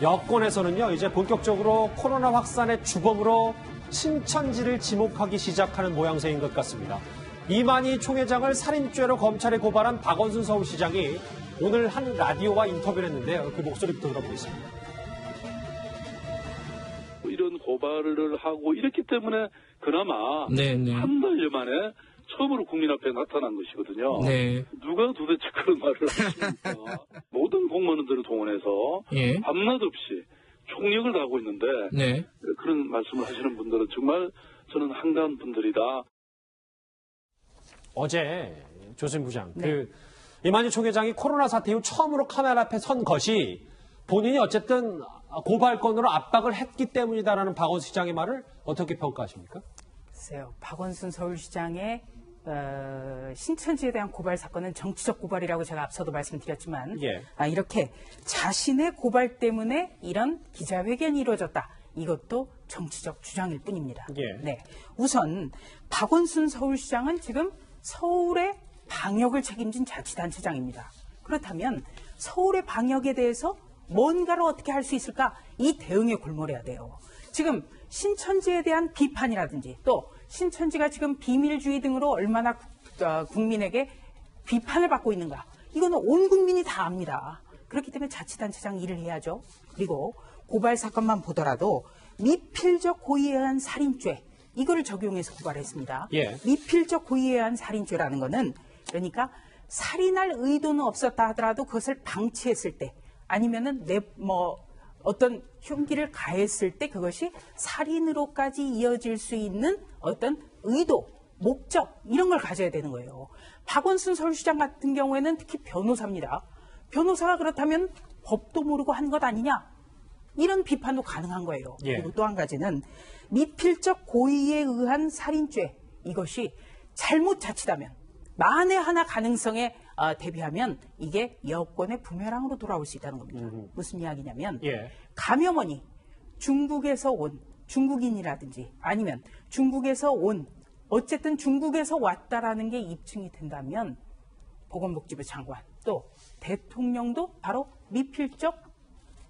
여권에서는요, 이제 본격적으로 코로나 확산의 주범으로 신천지를 지목하기 시작하는 모양새인 것 같습니다. 이만희 총회장을 살인죄로 검찰에 고발한 박원순 서울시장이 오늘 한 라디오와 인터뷰를 했는데요. 그 목소리부터 들어보겠습니다. 이런 고발을 하고 이랬기 때문에 그나마 네네. 한 달여 만에 처음으로 국민 앞에 나타난 것이거든요. 네. 누가 도대체 그런 말을 하십니까? 모든 공무원들을 동원해서 예. 밤낮 없이 총력을 다하고 있는데 네. 그런 말씀을 하시는 분들은 정말 저는 한가한 분들이다. 어제 조선 부장, 네. 이만희 총회장이 코로나 사태 이후 처음으로 카메라 앞에 선 것이 본인이 어쨌든 고발건으로 압박을 했기 때문이다라는 박원순 시장의 말을 어떻게 평가하십니까? 글쎄요. 박원순 서울시장의 신천지에 대한 고발 사건은 정치적 고발이라고 제가 앞서도 말씀드렸지만 예. 이렇게 자신의 고발 때문에 이런 기자회견이 이루어졌다. 이것도 정치적 주장일 뿐입니다. 예. 네. 우선 박원순 서울시장은 지금 서울의 방역을 책임진 자치단체장입니다. 그렇다면 서울의 방역에 대해서 뭔가를 어떻게 할 수 있을까? 이 대응에 골몰해야 돼요. 지금 신천지에 대한 비판이라든지 또 신천지가 지금 비밀주의 등으로 얼마나 국민에게 비판을 받고 있는가. 이거는 온 국민이 다 압니다. 그렇기 때문에 자치단체장 일을 해야죠. 그리고 고발 사건만 보더라도 미필적 고의에 의한 살인죄 이거를 적용해서 고발했습니다. 예. 미필적 고의에 의한 살인죄라는 거는 그러니까 살인할 의도는 없었다 하더라도 그것을 방치했을 때 아니면은 어떤 흉기를 가했을 때 그것이 살인으로까지 이어질 수 있는 어떤 의도, 목적 이런 걸 가져야 되는 거예요. 박원순 서울시장 같은 경우에는 특히 변호사입니다. 변호사가 그렇다면 법도 모르고 한 것 아니냐? 이런 비판도 가능한 거예요. 예. 그리고 또 한 가지는 미필적 고의에 의한 살인죄 이것이 잘못 자칫하면 만에 하나 가능성에 대비하면 이게 여권의 부메랑으로 돌아올 수 있다는 겁니다. 무슨 이야기냐면 예. 감염원이 중국에서 온 중국인이라든지 아니면 중국에서 온 어쨌든 중국에서 왔다라는 게 입증이 된다면 보건복지부 장관 또 대통령도 바로 미필적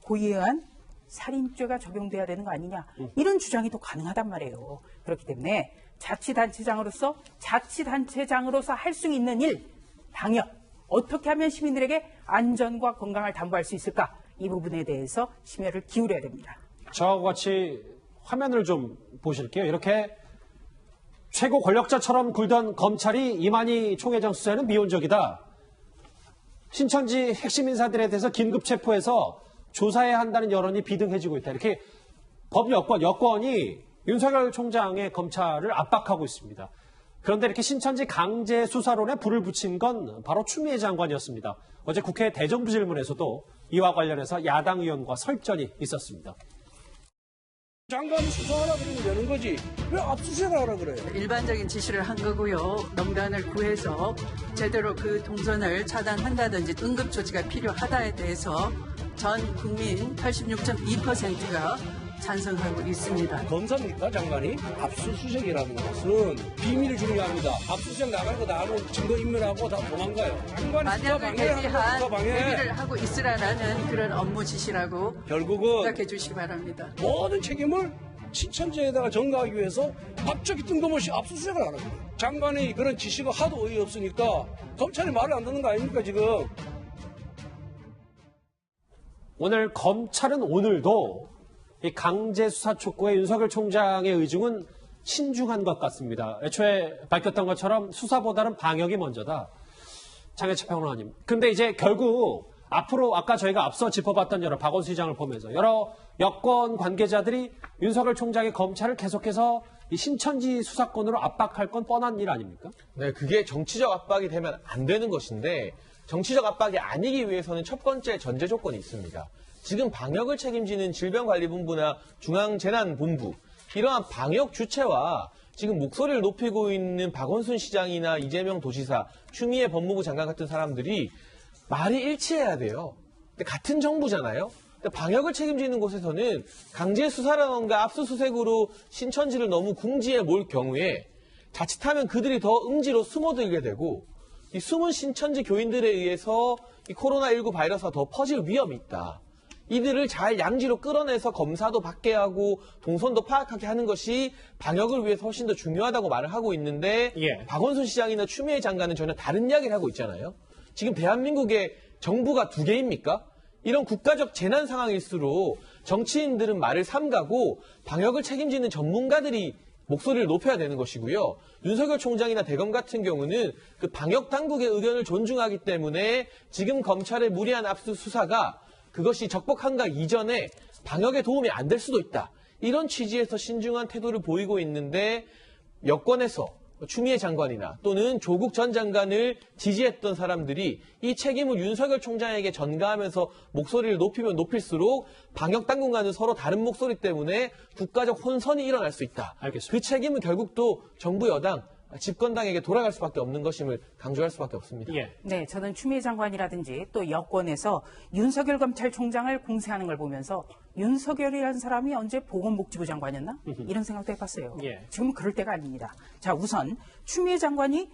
고의에 의한 살인죄가 적용돼야 되는 거 아니냐 이런 주장이 또 가능하단 말이에요. 그렇기 때문에 자치단체장으로서 할 수 있는 일, 방역 어떻게 하면 시민들에게 안전과 건강을 담보할 수 있을까 이 부분에 대해서 심혈을 기울여야 됩니다. 저하고 같이 화면을 좀 보실게요. 이렇게 최고 권력자처럼 굴던 검찰이 이만희 총회장 수사에는 미온적이다. 신천지 핵심 인사들에 대해서 긴급 체포해서 조사해야 한다는 여론이 비등해지고 있다. 이렇게 여권이 윤석열 총장의 검찰을 압박하고 있습니다. 그런데 이렇게 신천지 강제 수사론에 불을 붙인 건 바로 추미애 장관이었습니다. 어제 국회 대정부 질문에서도 이와 관련해서 야당 의원과 설전이 있었습니다. 장관이 수사하라 그러면 되는 거지. 왜 압수수색을 하라 그래요? 일반적인 지시를 한 거고요. 명단을 구해서 제대로 그 동선을 차단한다든지 응급 조치가 필요하다에 대해서 전 국민 86.2%가 찬성하고 있습니다. 검사입니까 장관이? 압수수색이라는 것은 비밀이 중요합니다. 압수수색 나가는 거 다 하면 증거인멸하고 다 도망가요. 장관이 만약을 대비한 대비를 하고 있으라는 그런 업무 지시라고 결국은 생각해 주시기 바랍니다. 모든 책임을 신천지에다가 전가하기 위해서 갑자기 뜬금없이 압수수색을 하는 거예요. 장관이 그런 지시가 하도 어이없으니까 검찰이 말을 안 듣는 거 아닙니까 지금? 오늘 검찰은 오늘도 이 강제 수사 촉구에 윤석열 총장의 의중은 신중한 것 같습니다. 애초에 밝혔던 것처럼 수사보다는 방역이 먼저다. 장혜철 평론가님. 근데 이제 결국 앞으로 아까 저희가 앞서 짚어봤던 여러 박원순 시장을 보면서 여러 여권 관계자들이 윤석열 총장의 검찰을 계속해서 이 신천지 수사권으로 압박할 건 뻔한 일 아닙니까? 네, 그게 정치적 압박이 되면 안 되는 것인데 정치적 압박이 아니기 위해서는 첫 번째 전제 조건이 있습니다. 지금 방역을 책임지는 질병관리본부나 중앙재난본부 이러한 방역 주체와 지금 목소리를 높이고 있는 박원순 시장이나 이재명 도지사, 추미애 법무부 장관 같은 사람들이 말이 일치해야 돼요. 근데 같은 정부잖아요. 근데 방역을 책임지는 곳에서는 강제 수사라던가 압수수색으로 신천지를 너무 궁지에 몰 경우에 자칫하면 그들이 더 음지로 숨어들게 되고 이 숨은 신천지 교인들에 의해서 이 코로나19 바이러스가 더 퍼질 위험이 있다. 이들을 잘 양지로 끌어내서 검사도 받게 하고 동선도 파악하게 하는 것이 방역을 위해서 훨씬 더 중요하다고 말을 하고 있는데 예. 박원순 시장이나 추미애 장관은 전혀 다른 이야기를 하고 있잖아요. 지금 대한민국의 정부가 두 개입니까? 이런 국가적 재난 상황일수록 정치인들은 말을 삼가고 방역을 책임지는 전문가들이 목소리를 높여야 되는 것이고요. 윤석열 총장이나 대검 같은 경우는 그 방역 당국의 의견을 존중하기 때문에 지금 검찰의 무리한 압수수사가 그것이 적법한가 이전에 방역에 도움이 안 될 수도 있다. 이런 취지에서 신중한 태도를 보이고 있는데 여권에서 추미애 장관이나 또는 조국 전 장관을 지지했던 사람들이 이 책임을 윤석열 총장에게 전가하면서 목소리를 높이면 높일수록 방역 당국과는 서로 다른 목소리 때문에 국가적 혼선이 일어날 수 있다. 알겠습니다. 그 책임은 결국 또 정부 여당, 집권당에게 돌아갈 수밖에 없는 것임을 강조할 수밖에 없습니다. 예. 네, 저는 추미애 장관이라든지 또 여권에서 윤석열 검찰총장을 공세하는 걸 보면서 윤석열이라는 사람이 언제 보건복지부 장관이었나? 이런 생각도 해봤어요. 예. 지금은 그럴 때가 아닙니다. 자, 우선 추미애 장관이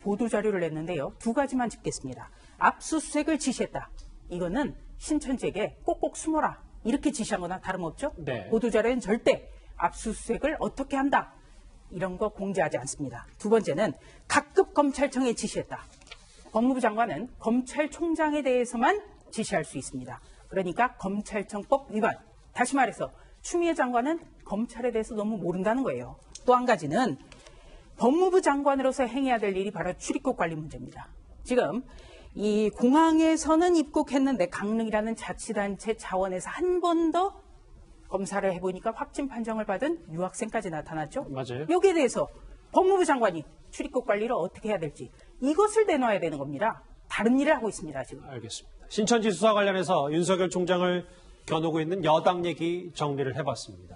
보도자료를 냈는데요. 두 가지만 짚겠습니다. 압수수색을 지시했다. 이거는 신천지에게 꼭꼭 숨어라. 이렇게 지시한 거나 다름없죠? 네. 보도자료엔 절대 압수수색을 어떻게 한다. 이런 거 공지하지 않습니다. 두 번째는 각급 검찰청에 지시했다. 법무부 장관은 검찰총장에 대해서만 지시할 수 있습니다. 그러니까 검찰청법 위반. 다시 말해서 추미애 장관은 검찰에 대해서 너무 모른다는 거예요. 또 한 가지는 법무부 장관으로서 행해야 될 일이 바로 출입국 관리 문제입니다. 지금 이 공항에서는 입국했는데 강릉이라는 자치단체 차원에서 한 번 더 검사를 해보니까 확진 판정을 받은 유학생까지 나타났죠. 맞아요. 여기에 대해서 법무부 장관이 출입국 관리를 어떻게 해야 될지 이것을 내놔야 되는 겁니다. 다른 일을 하고 있습니다, 지금. 알겠습니다. 신천지 수사 관련해서 윤석열 총장을 겨누고 있는 여당 얘기 정리를 해봤습니다.